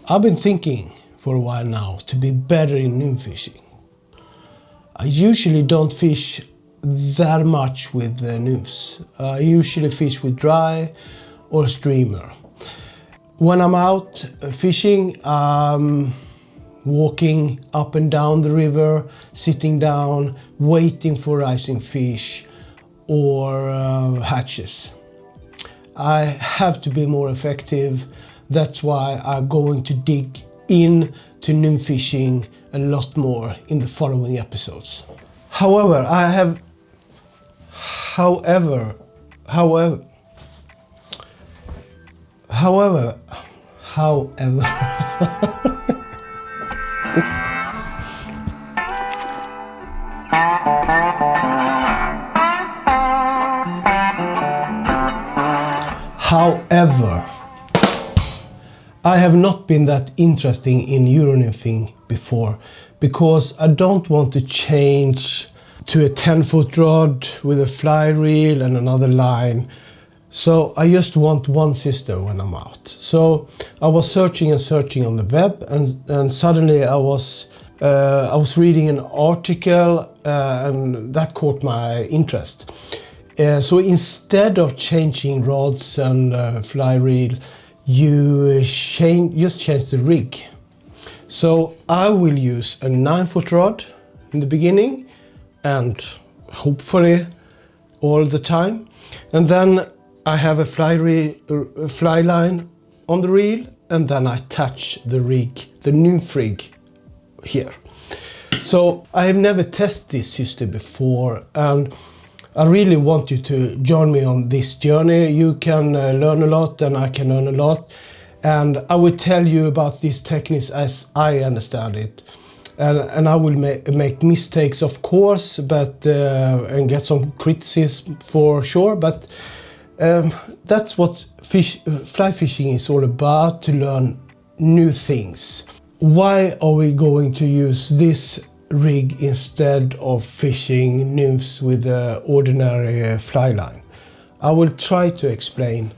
I've been thinking for a while now to be better in nymph fishing. I usually don't fish that much with nymphs. I usually fish with dry or streamer. When I'm out fishing, I'm walking up and down the river, sitting down, waiting for rising fish or hatches. I have to be more effective. That's why I'm going to dig into nymph fishing a lot more in the following episodes. However, I have not been that interesting in Euro-nymphing before because I don't want to change to a 10-foot rod with a fly reel and another line. So I just want one system when I'm out. So I was searching and searching on the web, and suddenly I was reading an article and that caught my interest. So instead of changing rods and fly reel, you just change the rig. So I will use a 9-foot rod in the beginning and hopefully all the time. And then I have a fly line on the reel, and then I attach the rig, the nymph rig here. So I have never tested this system before, and I really want you to join me on this journey. You can learn a lot and I can learn a lot. And I will tell you about these techniques as I understand it. And I will make mistakes, of course, but and get some criticism for sure. But that's what fly fishing is all about, to learn new things. Why are we going to use this rig instead of fishing nymphs with an ordinary fly line? I will try to explain.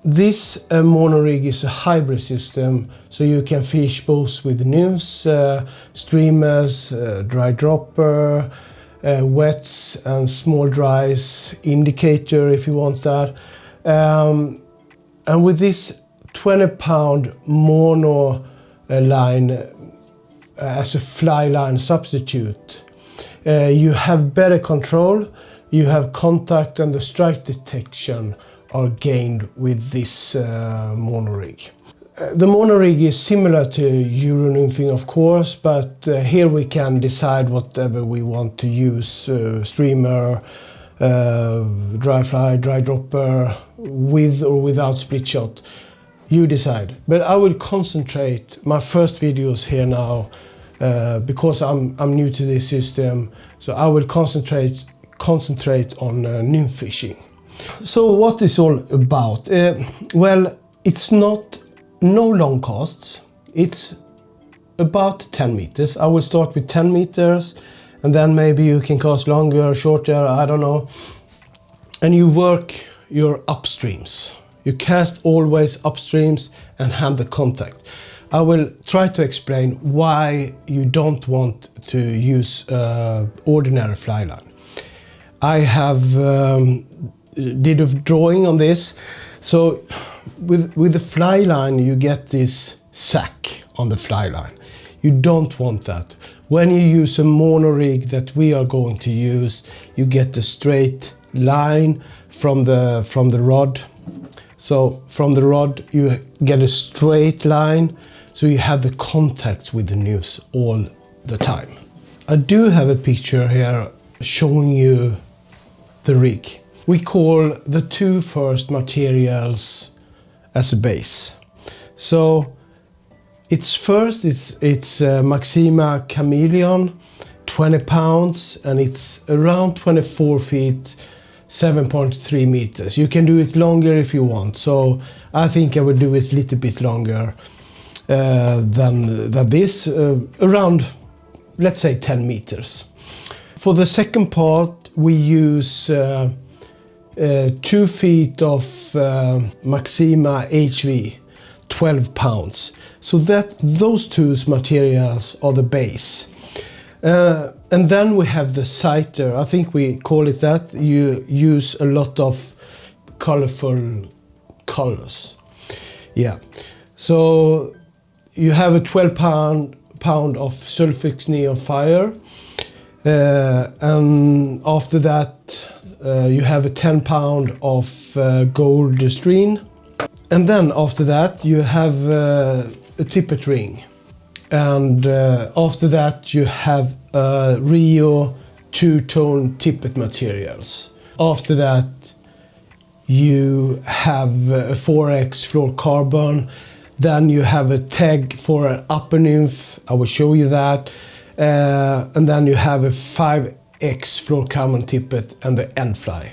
This mono rig is a hybrid system, so you can fish both with nymphs, streamers, dry dropper, wets and small dries, indicator if you want that. And with this 20-pound mono line as a fly line substitute, you have better control, you have contact, and the strike detection are gained with this mono rig. The mono rig is similar to Euro-nymphing, of course, but here we can decide whatever we want to use, streamer, dry fly, dry dropper, with or without split shot. You decide. But I will concentrate my first videos here now because I'm new to this system, so I will concentrate on nymph fishing. So what is all about? Well, it's no long casts. It's about 10 meters. I will start with 10 meters and then maybe you can cast longer, shorter, I don't know. And you work your upstreams. You cast always upstreams and hand the contact. I will try to explain why you don't want to use ordinary fly line. I have did a drawing on this. So with the fly line you get this sack on the fly line. You don't want that. When you use a mono rig that we are going to use, you get a straight line from the rod. So from the rod you get a straight line, so you have the contact with the nymphs all the time. I do have a picture here showing you the rig. We call the two first materials as a base. So it's Maxima Chameleon, 20 pounds, and it's around 24 feet, 7.3 meters. You can do it longer if you want. So I think I would do it a little bit longer than this, around, let's say 10 meters. For the second part, we use 2 feet of Maxima HV. 12 pounds. So that those two materials are the base. And then we have the sighter. I think we call it that. You use a lot of colorful colors. Yeah. So you have a 12 pound of Sufix neon fire. And after that you have a 10 pound of Gold Stren. And then after that you have a Tippet Ring. And after that you have Rio two-tone Tippet materials. After that you have a 4X Fluorocarbon. Then you have a tag for an upper nymph. I will show you that. And then you have a 5X Fluorocarbon Tippet and the end fly.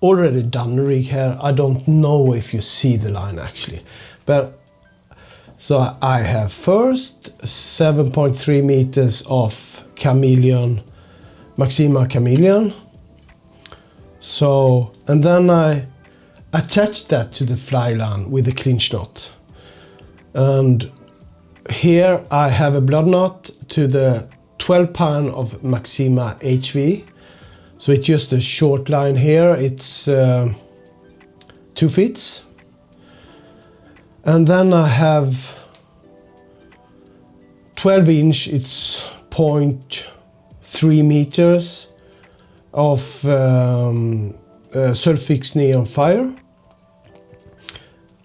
Already done the rig here. I don't know if you see the line actually. But so I have first 7.3 meters of Chameleon, Maxima Chameleon. So, and then I attached that to the fly line with a clinch knot. And here I have a blood knot to the 12 pound of Maxima HV. So it's just a short line here. It's 2 feet. And then I have 12 inch, it's 0.3 meters of Sufix neon fire.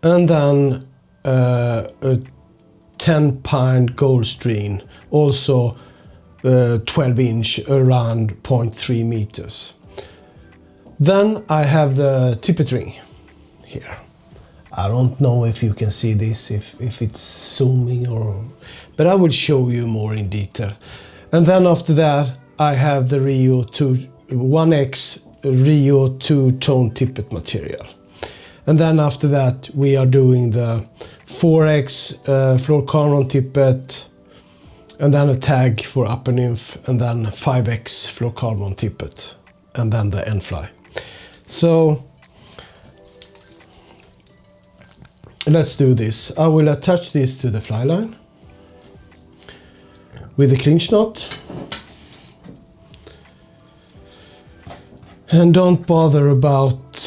And then a 10 pound Gold Stren, also 12 inch, around 0.3 meters. Then I have the Tippet Ring here. I don't know if you can see this, if it's zooming or, but I will show you more in detail. And then after that I have the Rio 1X Rio two-tone Tippet material. And then after that we are doing the 4X Fluorocarbon Tippet, and then a tag for upper nymph, and then 5X Fluorocarbon Tippet, and then the end fly. So let's do this. I will attach this to the fly line with a clinch knot. And don't bother about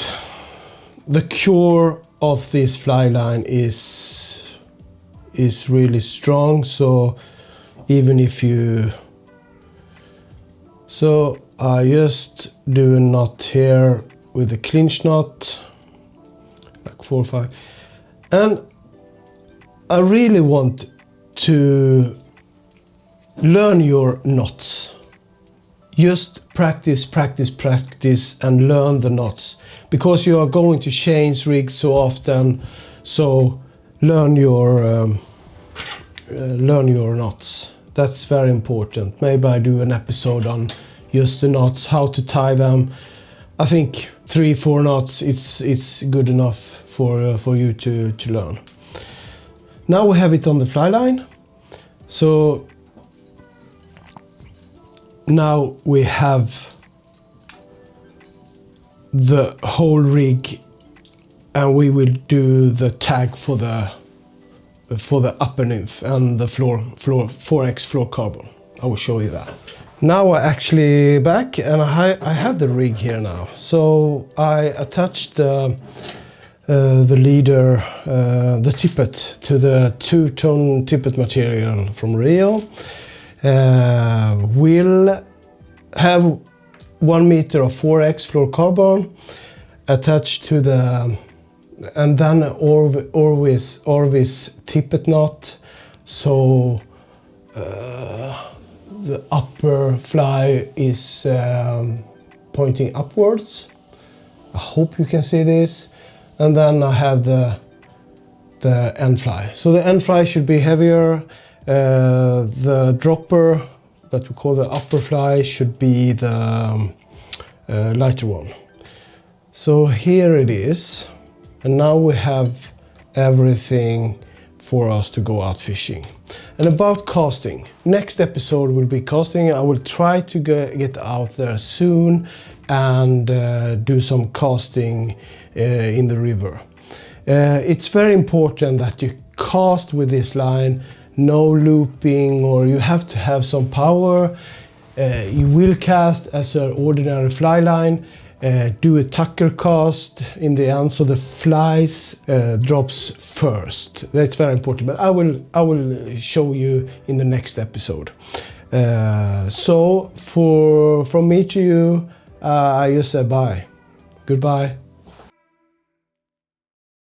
the core of this fly line is really strong, so even if you, so I just do a knot here with a clinch knot, like 4 or 5, and I really want to learn your knots. Just practice, practice, practice, and learn the knots, because you are going to change rigs so often. So learn your knots. That's very important. Maybe I do an episode on just the knots, how to tie them. I think 3-4 knots. It's good enough for you to learn. Now we have it on the fly line. So now we have the whole rig, and we will do the tag for the upper nymph and the 4X Fluorocarbon. I will show you that. Now I'm actually back, and I have the rig here now. So I attached the leader, the tippet, to the two-tone tippet material from Rio. We'll have 1 meter of 4X Fluorocarbon attached to the, and then Orvis tippet knot. So the upper fly is pointing upwards. I hope you can see this. And then I have the end fly. So the end fly should be heavier. The dropper that we call the upper fly should be the lighter one. So here it is, and now we have everything for us to go out fishing. And about casting, next episode will be casting. I will try to get out there soon and do some casting in the river. It's very important that you cast with this line, no looping, or you have to have some power. You will cast as an ordinary fly line, do a tucker cast in the end, so the flies drops first. That's very important, but I will show you in the next episode. So from me to you, I just say bye. Goodbye.